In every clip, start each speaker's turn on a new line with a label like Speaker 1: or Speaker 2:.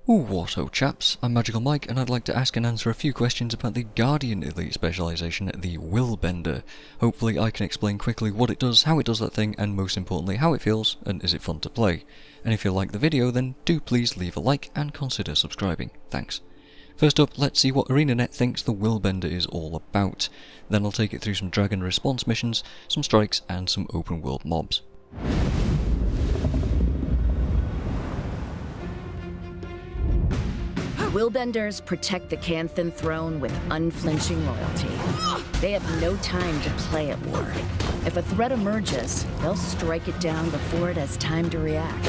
Speaker 1: What ho chaps, I'm Magical Mike and I'd like to ask and answer a few questions about the Guardian elite specialization, the Willbender. Hopefully I can explain quickly what it does, how it does that thing, and most importantly how it feels, and is it fun to play. And if you like the video then do please leave a like and consider subscribing, thanks. First up, let's see what ArenaNet thinks the Willbender is all about. Then I'll take it through some dragon response missions, some strikes and some open world mobs.
Speaker 2: Willbenders protect the Canthan throne with unflinching loyalty. They have no time to play at war. If a threat emerges, they'll strike it down before it has time to react.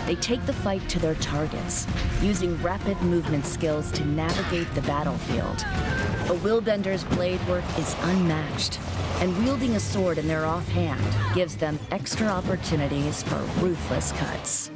Speaker 2: They take the fight to their targets, using rapid movement skills to navigate the battlefield. A Willbender's blade work is unmatched, and wielding a sword in their offhand gives them extra opportunities for ruthless cuts.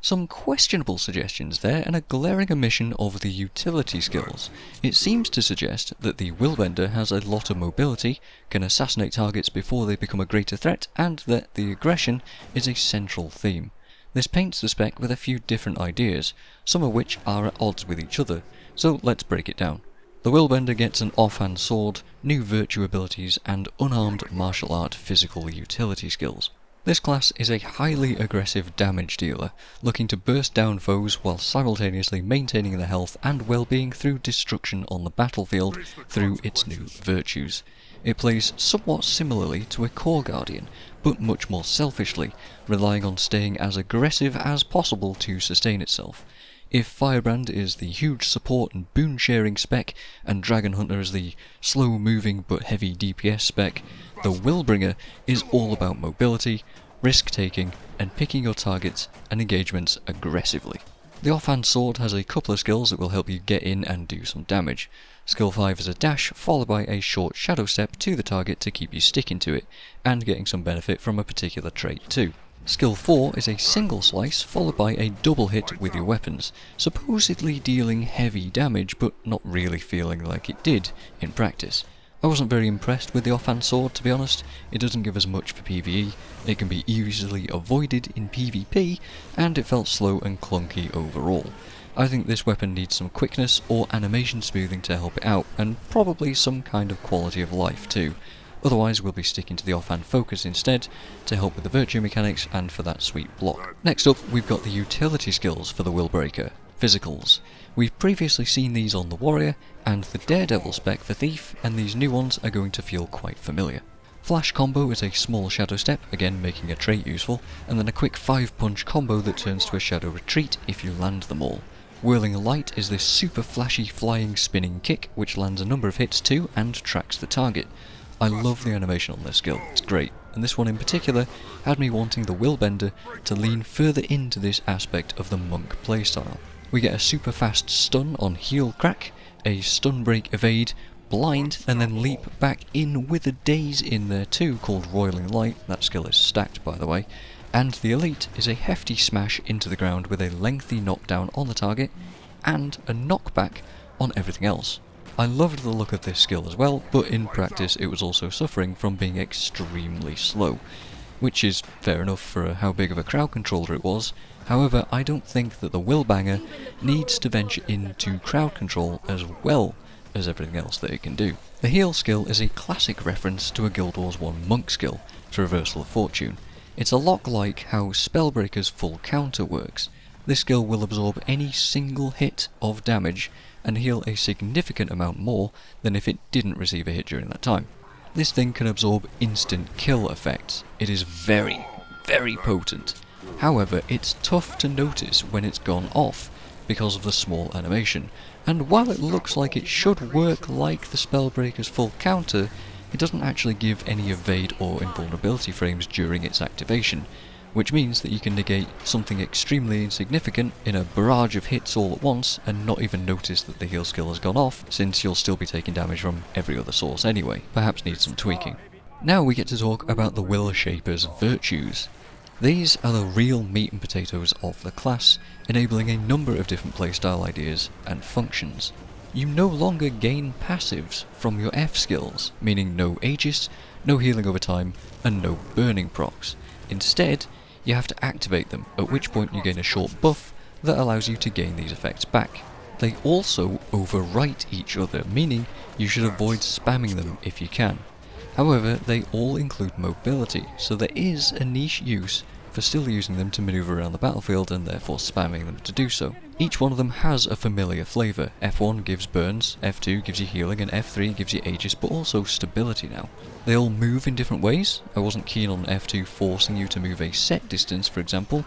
Speaker 1: Some questionable suggestions there, and a glaring omission of the utility skills. It seems to suggest that the Willbender has a lot of mobility, can assassinate targets before they become a greater threat, and that the aggression is a central theme. This paints the spec with a few different ideas, some of which are at odds with each other, so let's break it down. The Willbender gets an offhand sword, new virtue abilities, and unarmed martial art physical utility skills. This class is a highly aggressive damage dealer, looking to burst down foes while simultaneously maintaining their health and well-being through destruction on the battlefield through its new virtues. It plays somewhat similarly to a core Guardian, but much more selfishly, relying on staying as aggressive as possible to sustain itself. If Firebrand is the huge support and boon sharing spec, and Dragon Hunter is the slow moving but heavy DPS spec, the Willbringer is all about mobility, risk taking, and picking your targets and engagements aggressively. The offhand sword has a couple of skills that will help you get in and do some damage. Skill 5 is a dash, followed by a short shadow step to the target to keep you sticking to it, and getting some benefit from a particular trait too. Skill 4 is a single slice, followed by a double hit with your weapons, supposedly dealing heavy damage, but not really feeling like it did in practice. I wasn't very impressed with the offhand sword, to be honest. It doesn't give us much for PvE, it can be easily avoided in PvP, and it felt slow and clunky overall. I think this weapon needs some quickness or animation smoothing to help it out, and probably some kind of quality of life too. Otherwise we'll be sticking to the offhand focus instead, to help with the virtue mechanics and for that sweet block. Next up we've got the utility skills for the Willbreaker, physicals. We've previously seen these on the Warrior, and the Daredevil spec for Thief, and these new ones are going to feel quite familiar. Flash combo is a small shadow step, again making a trait useful, and then a quick 5-punch combo that turns to a shadow retreat if you land them all. Whirling Light is this super flashy flying spinning kick, which lands a number of hits too and tracks the target. I love the animation on this skill, it's great, and this one in particular had me wanting the Willbender to lean further into this aspect of the monk playstyle. We get a super fast stun on heal crack, a stun break evade, blind, and then leap back in with a daze in there too called Roiling Light, that skill is stacked by the way, and the elite is a hefty smash into the ground with a lengthy knockdown on the target, and a knockback on everything else. I loved the look of this skill as well, but in practice it was also suffering from being extremely slow, which is fair enough for how big of a crowd controller it was. However, I don't think that the Willbanger needs to venture into crowd control as well as everything else that it can do. The heal skill is a classic reference to a Guild Wars 1 monk skill, Traversal of Fortune. It's a lot like how Spellbreaker's full counter works. This skill will absorb any single hit of damage and heal a significant amount more than if it didn't receive a hit during that time. This thing can absorb instant kill effects. It is very, very potent. However, it's tough to notice when it's gone off because of the small animation, and while it looks like it should work like the Spellbreaker's full counter, it doesn't actually give any evade or invulnerability frames during its activation, which means that you can negate something extremely insignificant in a barrage of hits all at once and not even notice that the heal skill has gone off, since you'll still be taking damage from every other source anyway. Perhaps needs some tweaking. Now we get to talk about the Will Shaper's virtues. These are the real meat and potatoes of the class, enabling a number of different playstyle ideas and functions. You no longer gain passives from your F skills, meaning no Aegis, no healing over time, and no burning procs. Instead, you have to activate them, at which point you gain a short buff that allows you to gain these effects back. They also overwrite each other, meaning you should avoid spamming them if you can. However, they all include mobility, so there is a niche use for still using them to manoeuvre around the battlefield and therefore spamming them to do so. Each one of them has a familiar flavour. F1 gives burns, F2 gives you healing, and F3 gives you Aegis, but also stability now. They all move in different ways. I wasn't keen on F2 forcing you to move a set distance, for example,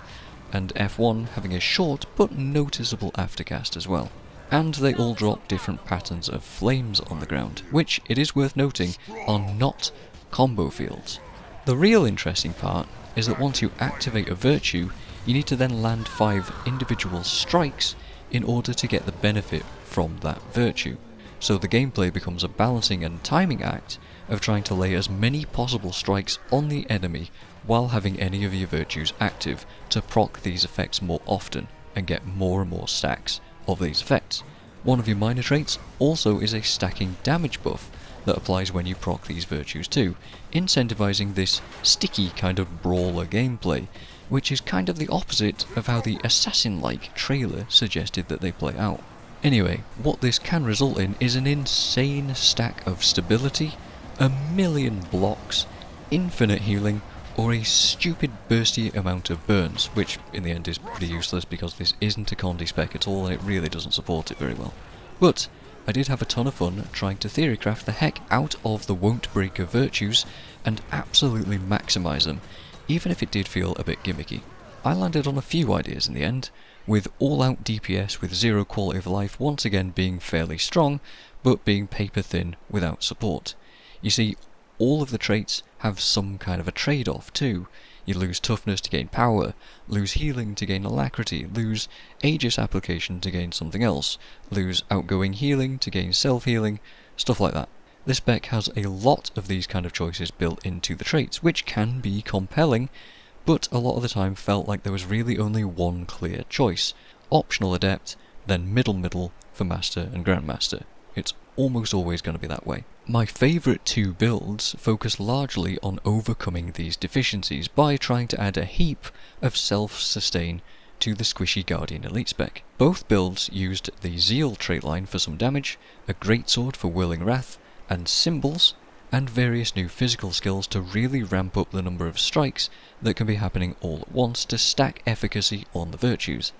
Speaker 1: and F1 having a short but noticeable aftercast as well. And they all drop different patterns of flames on the ground, which, it is worth noting, are not combo fields. The real interesting part is that once you activate a virtue, you need to then land 5 individual strikes in order to get the benefit from that virtue. So the gameplay becomes a balancing and timing act of trying to lay as many possible strikes on the enemy while having any of your virtues active to proc these effects more often and get more and more stacks of these effects. One of your minor traits also is a stacking damage buff that applies when you proc these virtues too, incentivizing this sticky kind of brawler gameplay, which is kind of the opposite of how the assassin-like trailer suggested that they play out. Anyway, what this can result in is an insane stack of stability, a million blocks, infinite healing, or a stupid bursty amount of burns, which in the end is pretty useless because this isn't a Condi spec at all and it really doesn't support it very well. But I did have a ton of fun trying to theorycraft the heck out of the won't break of virtues and absolutely maximise them, even if it did feel a bit gimmicky. I landed on a few ideas in the end, with all-out DPS with 0 quality of life once again being fairly strong, but being paper thin without support. You see, all of the traits have some kind of a trade-off too. You lose toughness to gain power, lose healing to gain alacrity, lose Aegis application to gain something else, lose outgoing healing to gain self-healing, stuff like that. This spec has a lot of these kind of choices built into the traits, which can be compelling, but a lot of the time felt like there was really only one clear choice. Optional Adept, then middle for Master and Grandmaster. It's almost always going to be that way. My favourite 2 builds focus largely on overcoming these deficiencies by trying to add a heap of self-sustain to the squishy Guardian Elite spec. Both builds used the Zeal trait line for some damage, a greatsword for Whirling Wrath, and symbols, and various new physical skills to really ramp up the number of strikes that can be happening all at once to stack efficacy on the virtues.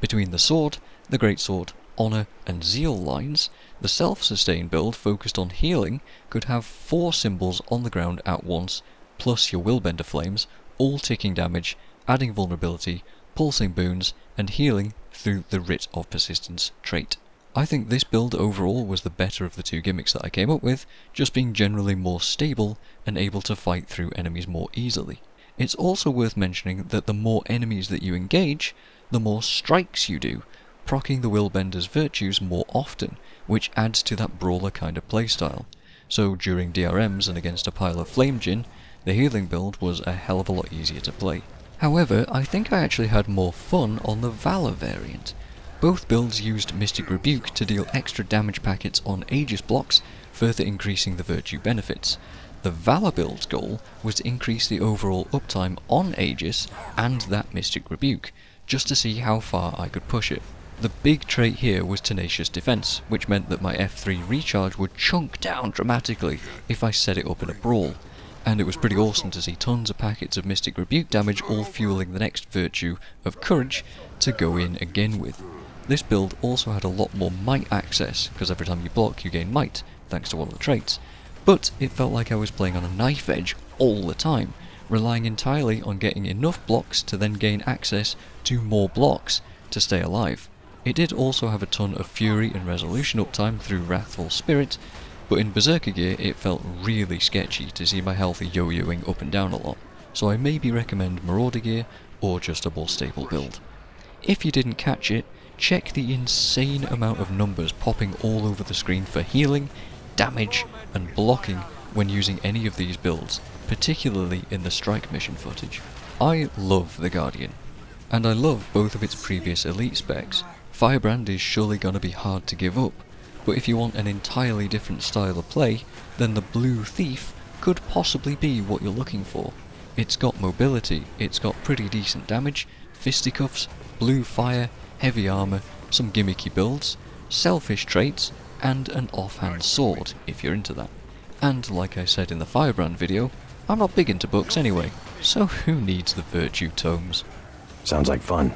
Speaker 1: Between the sword, the greatsword, honour and zeal lines, the self-sustain build focused on healing could have 4 symbols on the ground at once, plus your Willbender flames, all ticking damage, adding vulnerability, pulsing boons, and healing through the Writ of Persistence trait. I think this build overall was the better of the 2 gimmicks that I came up with, just being generally more stable and able to fight through enemies more easily. It's also worth mentioning that the more enemies that you engage, the more strikes you do, proccing the Willbender's virtues more often, which adds to that brawler kind of playstyle. So during DRMs and against a pile of Flame Djinn, the healing build was a hell of a lot easier to play. However, I think I actually had more fun on the Valor variant. Both builds used Mystic Rebuke to deal extra damage packets on Aegis blocks, further increasing the virtue benefits. The Valor build's goal was to increase the overall uptime on Aegis and that Mystic Rebuke, just to see how far I could push it. The big trait here was Tenacious Defense, which meant that my F3 recharge would chunk down dramatically if I set it up in a brawl, and it was pretty awesome to see tons of packets of Mystic Rebuke damage all fueling the next virtue of Courage to go in again with. This build also had a lot more might access, because every time you block you gain might, thanks to one of the traits, but it felt like I was playing on a knife edge all the time, relying entirely on getting enough blocks to then gain access to more blocks to stay alive. It did also have a ton of fury and resolution uptime through Wrathful Spirit, but in Berserker gear it felt really sketchy to see my health yo-yoing up and down a lot, so I maybe recommend Marauder gear or just a more stable build. If you didn't catch it, check the insane amount of numbers popping all over the screen for healing, damage and blocking when using any of these builds, particularly in the strike mission footage. I love the Guardian, and I love both of its previous elite specs. Firebrand is surely going to be hard to give up, but if you want an entirely different style of play, then the Blue Thief could possibly be what you're looking for. It's got mobility, it's got pretty decent damage, fisticuffs, blue fire, heavy armour, some gimmicky builds, selfish traits, and an offhand sword, if you're into that. And like I said in the Firebrand video, I'm not big into books anyway, so who needs the virtue tomes?
Speaker 3: Sounds like fun.